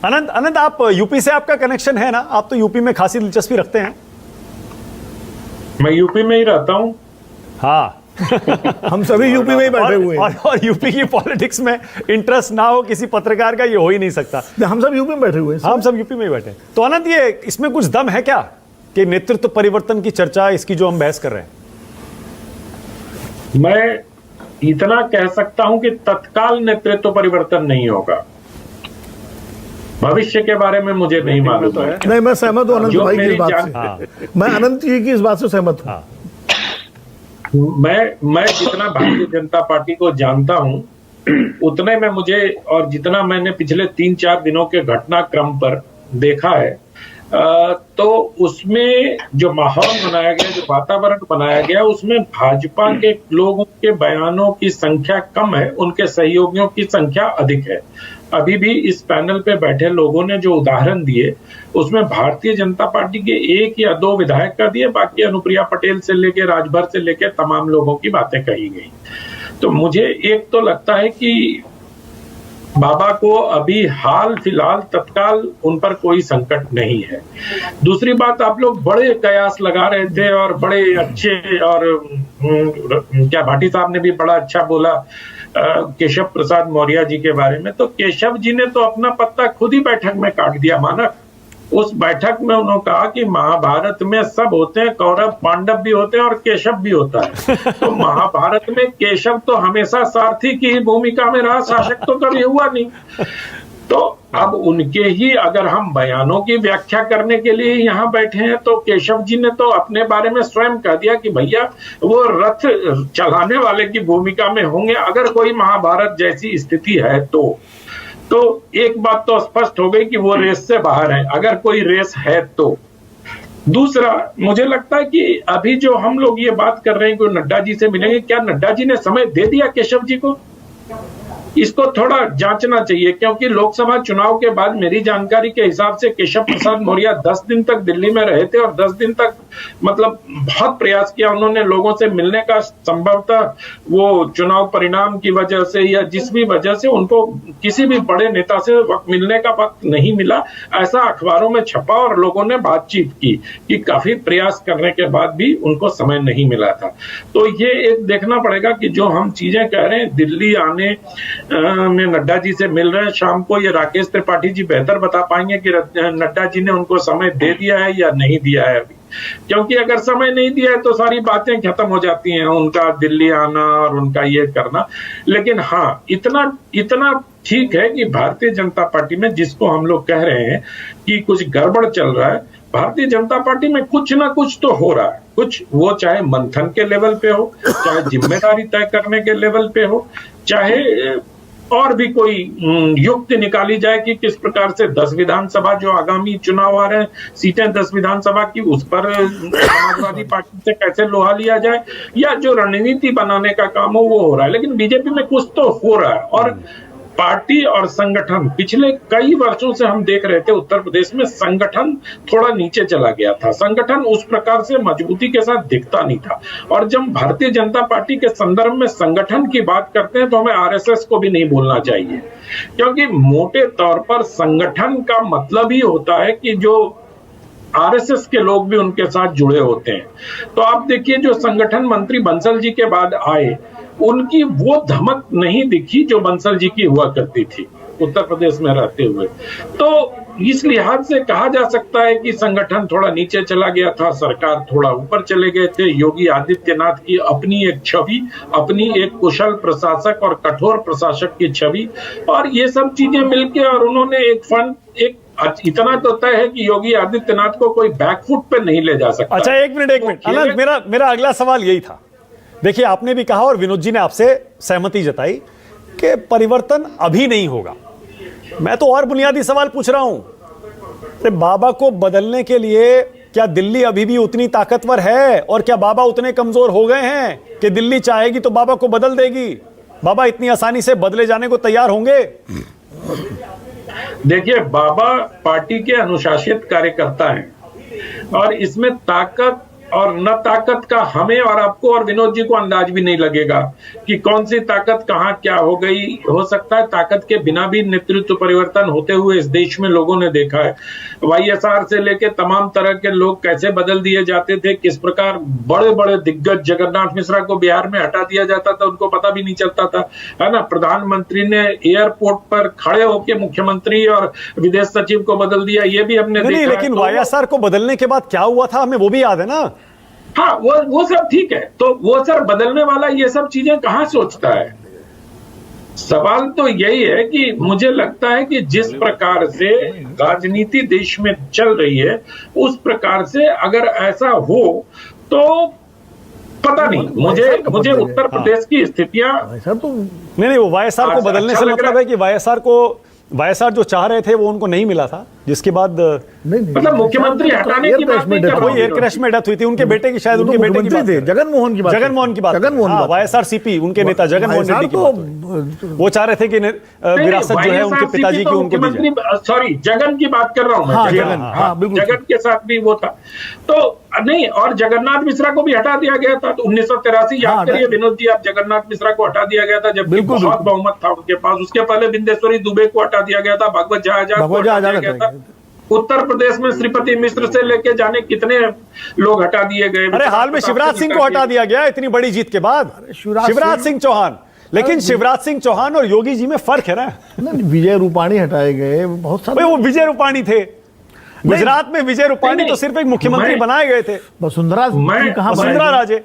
अनंत अनंत आप यूपी से आपका कनेक्शन है ना? आप तो यूपी में खासी दिलचस्पी रखते हैं। मैं यूपी में ही रहता हूँ। हाँ हम सभी यूपी में ही बैठे हुए हैं। और यूपी की पॉलिटिक्स में इंटरेस्ट ना हो किसी पत्रकार का, ये हो ही नहीं सकता। हम सब यूपी में बैठे हुए हैं। हम सब यूपी में ही बैठे हैं। तो अनंत, ये इसमें कुछ दम है क्या कि नेतृत्व परिवर्तन की चर्चा, इसकी जो हम बहस कर रहे हैं? मैं इतना कह सकता हूं कि तत्काल नेतृत्व परिवर्तन नहीं होगा। भविष्य के बारे में मुझे नहीं मालूम है। नहीं, मैं सहमत हूं अनंत भाई की इस बात से। हाँ। मैं अनंत जी की इस बात से सहमत हूं। हाँ। मैं जितना भारतीय जनता पार्टी को जानता हूं, उतने में मुझे, और जितना मैंने पिछले 3-4 दिनों के घटनाक्रम पर देखा है, तो उसमें जो माहौल बनाया गया, जो वातावरण बनाया गया, उसमें भाजपा के लोगों के बयानों की संख्या कम है, उनके सहयोगियों की संख्या अधिक है। अभी भी इस पैनल पे बैठे लोगों ने जो उदाहरण दिए, उसमें भारतीय जनता पार्टी के 1 या 2 विधायक का दिए, बाकी अनुप्रिया पटेल से लेके राजभर से लेके तमाम लोगों की बातें कही गई। तो मुझे एक तो लगता है कि बाबा को अभी हाल फिलहाल तत्काल उन पर कोई संकट नहीं है। दूसरी बात, आप लोग बड़े कयास लगा रहे थे और बड़े अच्छे, और क्या भाटी साहब ने भी बड़ा अच्छा बोला केशव प्रसाद मौर्य जी के बारे में। तो केशव जी ने तो अपना पत्ता खुद ही बैठक में काट दिया मानक। उस बैठक में उन्होंने कहा कि महाभारत में सब होते हैं, कौरव पांडव भी होते हैं और केशव भी होता है। तो महाभारत में केशव तो हमेशा सारथी की ही भूमिका में रहा, शासक तो कभी हुआ नहीं। तो अब उनके ही अगर हम बयानों की व्याख्या करने के लिए यहाँ बैठे हैं, तो केशव जी ने तो अपने बारे में स्वयं कह दिया कि भैया वो रथ चलाने वाले की भूमिका में होंगे अगर कोई महाभारत जैसी स्थिति है। तो एक बात तो स्पष्ट हो गई कि वो रेस से बाहर है, अगर कोई रेस है तो। दूसरा, मुझे लगता है कि अभी जो हम लोग ये बात कर रहे हैं कि नड्डा जी से मिलेंगे, क्या नड्डा जी ने समय दे दिया केशव जी को? इसको थोड़ा जांचना चाहिए, क्योंकि लोकसभा चुनाव के बाद मेरी जानकारी के हिसाब से केशव प्रसाद मौर्य 10 दिन तक दिल्ली में रहे थे और 10 दिन तक मतलब बहुत प्रयास किया उन्होंने लोगों से मिलने का। संभवतः वो चुनाव परिणाम की वजह से या जिस भी वजह से उनको किसी भी बड़े नेता से वक्त मिलने का वक्त नहीं मिला, ऐसा अखबारों में छपा और लोगों ने बातचीत की कि काफी प्रयास करने के बाद भी उनको समय नहीं मिला था। तो ये एक देखना पड़ेगा कि जो हम चीजें कह रहे हैं, दिल्ली आने में नड्डा जी से मिल रहे हैं शाम को, ये राकेश त्रिपाठी जी बेहतर बता पाएंगे कि नड्डा जी ने उनको समय दे दिया है या नहीं दिया है अभी। क्योंकि अगर समय नहीं दिया है तो सारी बातें खत्म हो जाती हैं, उनका दिल्ली आना और उनका ये करना। लेकिन हाँ, इतना ठीक है कि भारतीय जनता पार्टी में जिसको हम लोग कह रहे हैं कि कुछ गड़बड़ चल रहा है, भारतीय जनता पार्टी में कुछ ना कुछ तो हो रहा है। कुछ वो चाहे मंथन के लेवल पे हो, चाहे जिम्मेदारी तय करने के लेवल पे हो, चाहे और भी कोई युक्ति निकाली जाए कि किस प्रकार से 10 विधानसभा जो आगामी चुनाव आ रहे हैं, सीटें 10 विधानसभा की, उस पर समाजवादी पार्टी से कैसे लोहा लिया जाए, या जो रणनीति बनाने का काम हो वो हो रहा है। लेकिन बीजेपी में कुछ तो हो रहा है। और पार्टी और संगठन, पिछले कई वर्षों से हम देख रहे थे उत्तर प्रदेश में संगठन थोड़ा नीचे चला गया था। संगठन उस प्रकार से मजबूती के साथ दिखता नहीं था। और जब भारतीय जनता पार्टी के संदर्भ में संगठन की बात करते हैं तो हमें आरएसएस को भी नहीं भूलना चाहिए, क्योंकि मोटे तौर पर संगठन का मतलब ही होता है कि जो आरएसएस के लोग भी उनके साथ जुड़े होते हैं। तो आप देखिए, जो संगठन मंत्री बंसल जी के बाद आए, उनकी वो धमक नहीं दिखी जो बंसल जी की हुआ करती थी उत्तर प्रदेश में रहते हुए। तो इस लिहाज से कहा जा सकता है कि संगठन थोड़ा नीचे चला गया था, सरकार थोड़ा ऊपर चले गए थे। योगी आदित्यनाथ की अपनी एक छवि, अपनी एक कुशल प्रशासक और कठोर प्रशासक की छवि, और ये सब चीजें मिलके और उन्होंने एक इतना तो तय है कि योगी आदित्यनाथ को कोई बैकफुट पे नहीं ले जा सकता। अच्छा, एक मिनट अनंत, मेरा अगला सवाल यही था। देखिए, आपने भी कहा और विनोद जी ने आपसे सहमति जताई कि परिवर्तन अभी नहीं होगा। मैं तो और बुनियादी सवाल पूछ रहा हूं, अरे बाबा को बदलने के लिए क्या दिल्ली अभी भी उतनी ताकतवर है, और क्या बाबा उतने कमजोर हो गए हैं कि दिल्ली चाहेगी तो बाबा को बदल देगी? बाबा इतनी आसानी से बदले जाने को तैयार होंगे? देखिए, बाबा पार्टी के अनुशासित कार्यकर्ता हैं और इसमें ताकत और न ताकत का हमें और आपको और विनोद जी को अंदाज भी नहीं लगेगा कि कौन सी ताकत कहां क्या हो गई। हो सकता है ताकत के बिना भी नेतृत्व परिवर्तन होते हुए इस देश में लोगों ने देखा है। वाईएसआर से लेके तमाम तरह के लोग कैसे बदल दिए जाते थे, किस प्रकार बड़े बड़े दिग्गज जगन्नाथ मिश्रा को बिहार में हटा दिया जाता था, उनको पता भी नहीं चलता था, है ना। प्रधानमंत्री ने एयरपोर्ट पर खड़े होकर मुख्यमंत्री और विदेश सचिव को बदल दिया, ये भी हमने देखा। लेकिन वाईएसआर को बदलने के बाद क्या हुआ था हमें वो भी याद है ना। हाँ, वो सब ठीक है, तो वो सर बदलने वाला ये सब चीजें कहां सोचता है। सवाल तो यही है कि मुझे लगता है कि जिस प्रकार से राजनीति देश में चल रही है उस प्रकार से अगर ऐसा हो तो पता नहीं, मुझे उत्तर प्रदेश की स्थितियां तो नहीं वो वाईएसआर को बदलने से मतलब है कि वाईएसआर जो चाह रहे थे वो उनको नहीं मिला था, जिसके बाद मतलब मुख्यमंत्री हटाने की बात नहीं कर रहा हूं। एयर क्रैश में डेथ हुई थी उनके बेटे की, शायद उनके बेटे की बात थे, जगनमोहन की बात, वाईएसआर सीपी उनके नेता जगनमोहन रेड्डी की बात। वो चाह रहे थे कि विरासत जो है उनके पिताजी की उनको दी जाए। सॉरी, जगन की बात कर रहा हूं मैं। जगन के साथ भी वो था तो नहीं, और जगन्नाथ मिश्रा को भी हटा दिया गया था। तो 1983 याद करिए विनोद जी आप, जगन्नाथ मिश्रा को हटा दिया गया था जबकि बहुत बहुमत था उनके पास। उसके पहले बिंदेश्वरी दुबे को हटा दिया गया था, भगवत झा को हटा दिया गया था। उत्तर प्रदेश में श्रीपति मिश्र से लेके जाने कितने लोग हटा दिए गए। अरे हाल में शिवराज सिंह को हटा दिया गया इतनी बड़ी जीत के बाद, शिवराज सिंह चौहान। लेकिन शिवराज सिंह चौहान और योगी जी में फर्क है ना। विजय रूपाणी हटाए गए, बहुत सारे। वो विजय रूपाणी थे गुजरात में, विजय रूपाणी तो सिर्फ एक मुख्यमंत्री बनाए गए थे। वसुंधरा राजे।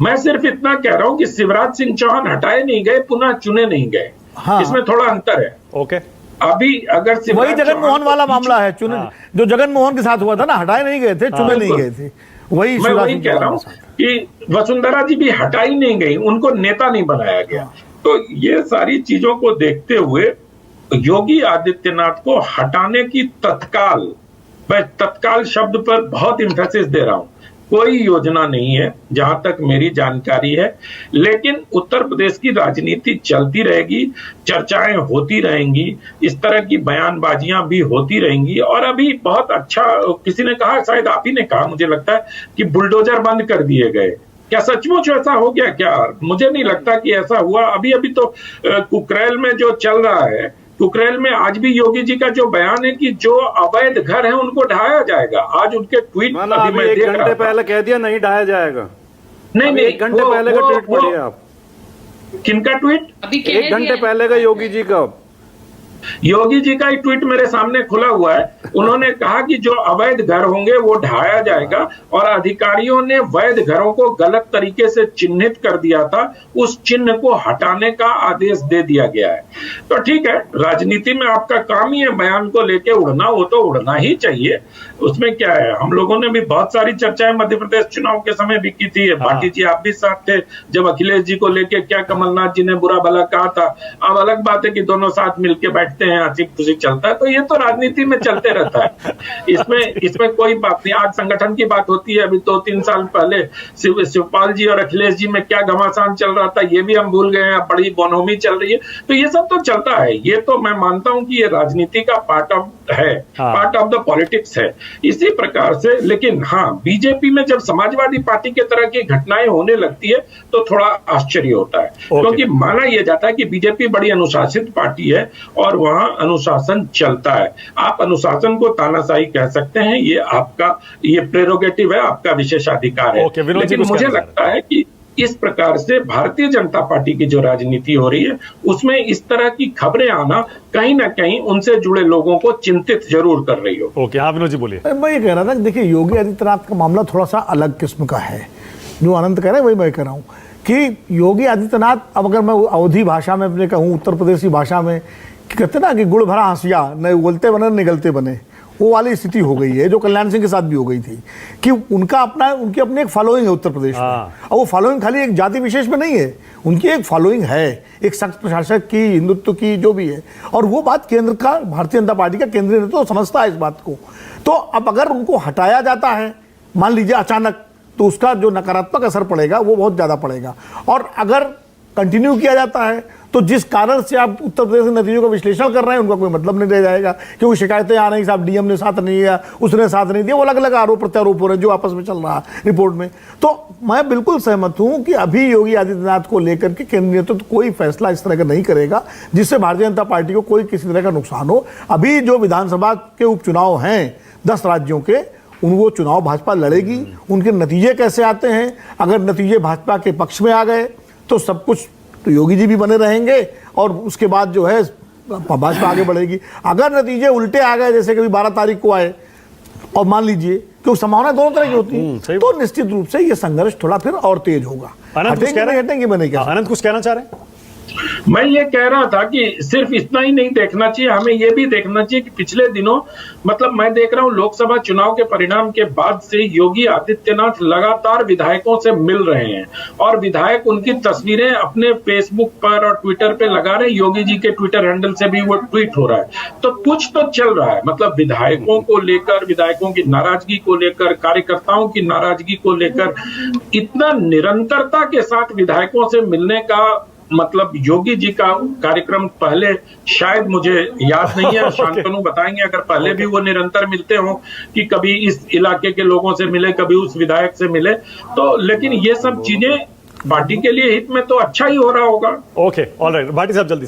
मैं सिर्फ इतना कह रहा हूं कि शिवराज सिंह चौहान हटाए नहीं गए, पुनः चुने नहीं गए। हाँ। इसमें थोड़ा अंतर है। ओके, अभी अगर वही जगनमोहन वाला मामला है, चुने जो जगनमोहन के साथ हुआ था ना, हटाए नहीं गए थे, चुने नहीं गए थे। वही मैं वही कह रहा हूं कि वसुंधरा जी भी हटाई नहीं गई, उनको नेता नहीं बनाया गया। तो ये सारी चीजों को देखते हुए योगी आदित्यनाथ को हटाने की तत्काल, मैं तत्काल शब्द पर बहुत इंफेसिस दे रहा हूं, कोई योजना नहीं है जहां तक मेरी जानकारी है। लेकिन उत्तर प्रदेश की राजनीति चलती रहेगी, चर्चाएं होती रहेंगी, इस तरह की बयानबाजियां भी होती रहेंगी। और अभी बहुत अच्छा, किसी ने कहा, शायद आप ही ने कहा, मुझे लगता है कि बुलडोजर बंद कर दिए गए। क्या सचमुच ऐसा हो गया क्या? मुझे नहीं लगता कि ऐसा हुआ। अभी तो कुकरेल में जो चल रहा है, कुकरेल में आज भी योगी जी का जो बयान है कि जो अवैध घर हैं उनको ढाया जाएगा। आज उनके ट्वीट अभी मैं देख रहा था, 1 घंटे पहले कह दिया नहीं ढाया जाएगा। नहीं, 1 घंटे पहले का ट्वीट पढ़िए आप। किनका ट्वीट? अभी 1 घंटे पहले का योगी जी का। योगी जी का एक ट्वीट मेरे सामने खुला हुआ है। उन्होंने कहा कि जो अवैध घर होंगे वो ढाया जाएगा, और अधिकारियों ने वैध घरों को गलत तरीके से चिन्हित कर दिया था, उस चिन्ह को हटाने का आदेश दे दिया गया है। तो ठीक है, राजनीति में आपका काम ही है बयान को लेके उड़ना, वो तो उड़ना ही चाहिए, उसमें क्या है। हम लोगों ने भी बहुत सारी चर्चाएं मध्य प्रदेश चुनाव के समय भी की थी। भाटी जी आप भी साथ थे जब अखिलेश जी को लेके क्या कमलनाथ जी ने बुरा भला कहा था। अब अलग बात है कि दोनों साथ मिलकर बैठते हैं, हंसी खुशी चलता है, तो ये तो राजनीति में चलते रहता है। इसमें कोई बात नहीं। आज संगठन की बात होती है, अभी 2-3 साल पहले शिवपाल जी और अखिलेश जी में क्या घमासान चल रहा था ये भी हम भूल गए हैं। बड़ी बोनोमी चल रही है, तो ये सब तो चलता है। ये तो मैं मानता हूं कि ये राजनीति का पार्ट ऑफ द पॉलिटिक्स है। इसी प्रकार से, लेकिन हाँ, बीजेपी में जब समाजवादी पार्टी के तरह की घटनाएं होने लगती है तो थोड़ा आश्चर्य होता है, क्योंकि माना यह जाता है कि बीजेपी बड़ी अनुशासित पार्टी है और वहां अनुशासन चलता है। आप अनुशासन को तानाशाही कह सकते हैं, ये आपका ये प्रेरोगेटिव है, आपका विशेषाधिकार है। लेकिन मुझे लगता है कि इस प्रकार से भारतीय जनता पार्टी की जो राजनीति हो रही है उसमें इस तरह की खबरें आना कहीं ना कहीं उनसे जुड़े लोगों को चिंतित जरूर कर रही हो। ओके, हाँ विनोद जी बोलिए। मैं ये कह रहा था कि देखिए, योगी आदित्यनाथ का मामला थोड़ा सा अलग किस्म का है। जो अनंत कह रहे हैं वही मैं कह रहा हूँ कि योगी आदित्यनाथ, अब अगर मैं अवधी भाषा में अपने कहूँ, उत्तर प्रदेश की भाषा में कहते ना कि गुड़ भरा हंसिया, न उगलते बने न निगलते बने, वो वाली स्थिति हो गई है जो कल्याण सिंह के साथ भी हो गई थी कि उनकी अपनी एक फॉलोइंग है उत्तर प्रदेश में। और वो फॉलोइंग खाली एक जाति विशेष में नहीं है, उनकी एक फॉलोइंग है, एक सख्त प्रशासक की, हिंदुत्व की, जो भी है। और वो बात केंद्र का, भारतीय जनता पार्टी का केंद्रीय नेतृत्व तो समझता है इस बात को। तो अब अगर उनको हटाया जाता है मान लीजिए अचानक, तो उसका जो नकारात्मक असर पड़ेगा वो बहुत ज़्यादा पड़ेगा। और अगर कंटिन्यू किया जाता है तो जिस कारण से आप उत्तर प्रदेश के नतीजों का विश्लेषण कर रहे हैं उनका कोई मतलब नहीं रह जाएगा, क्योंकि शिकायतें आ रही साहब डीएम ने साथ नहीं दिया, उसने साथ नहीं दिया, वो अलग अलग आरोप प्रत्यारोप हो रहे हैं जो आपस में चल रहा है रिपोर्ट में। तो मैं बिल्कुल सहमत हूं कि अभी योगी आदित्यनाथ को लेकर के केंद्रीय नेतृत्व तो कोई फैसला इस तरह का नहीं करेगा जिससे भारतीय जनता पार्टी को कोई किसी तरह का नुकसान हो। अभी जो विधानसभा के उपचुनाव हैं 10 राज्यों के, वो चुनाव भाजपा लड़ेगी। उनके नतीजे कैसे आते हैं, अगर नतीजे भाजपा के पक्ष में आ गए तो सब कुछ, तो योगी जी भी बने रहेंगे और उसके बाद जो है भाजपा आगे बढ़ेगी। अगर नतीजे उल्टे आ गए जैसे कभी 12 तारीख को आए, और मान लीजिए क्योंकि संभावना दोनों तरह की होती है, तो निश्चित रूप से ये संघर्ष थोड़ा फिर और तेज होगा। हटेंगे मैं नहीं कह रहा। अनंत कुछ कहना चाह रहे हैं? मैं ये कह रहा था कि सिर्फ इतना ही नहीं देखना चाहिए, हमें ये भी देखना चाहिए कि पिछले दिनों, मतलब मैं देख रहा हूं लोकसभा चुनाव के परिणाम के बाद से योगी आदित्यनाथ लगातार विधायकों से मिल रहे हैं और विधायक उनकी तस्वीरें अपने फेसबुक पर और ट्विटर पे लगा रहे हैं। योगी जी के ट्विटर हैंडल से भी वो ट्वीट हो रहा है, तो कुछ तो चल रहा है। मतलब विधायकों को लेकर, विधायकों की नाराजगी को लेकर, कार्यकर्ताओं की नाराजगी को लेकर इतना निरंतरता के साथ विधायकों से मिलने का मतलब योगी जी का कार्यक्रम पहले शायद मुझे याद नहीं है, शांतनु बताएंगे अगर पहले भी वो निरंतर मिलते हो कि कभी इस इलाके के लोगों से मिले, कभी उस विधायक से मिले, तो लेकिन ये सब चीजें पार्टी के लिए हित में तो अच्छा ही हो रहा होगा। ओके, ऑलराइट, भाटी साहब जल्दी से।